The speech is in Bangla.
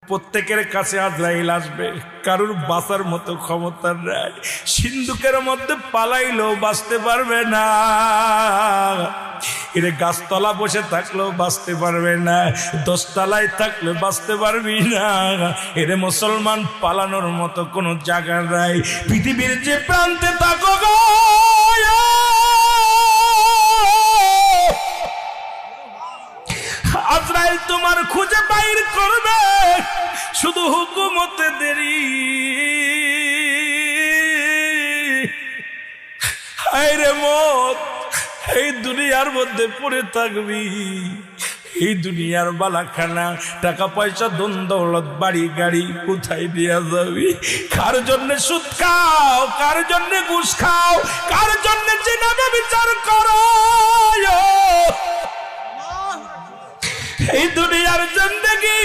প্রত্যেকের কাছে আজরাইল আসবে, কারোর বাঁচার মতো ক্ষমতা নাই। সিন্ধুকের মধ্যে পালাইলেও বাঁচতে পারবে না, এরে গাছতলা বসে থাকলেও বাঁচতে পারবে না, 10 তলায় থাকলে বাঁচতে পারবি না। এরে মুসলমান, পালানোর মতো কোনো জায়গা নাই। পৃথিবীর যে প্রান্তে থাকো গো, আজরাইল তোমার খুঁজে বাইর করবে, শুধু হুকুমতে দেরি। হায় রে মত, এই দুনিয়ার মধ্যে পড়ে থাকবি, এই দুনিয়ার বালাখানা, টাকা পয়সা, ধন দৌলত, বাড়ি গাড়ি কোথায় দিয়া যাবি? কার জন্য সুদ খাও, কার জন্য ঘুষ খাও, কার জন্য জিনাবে বিচার করো? এই দুনিয়ার জিন্দেগি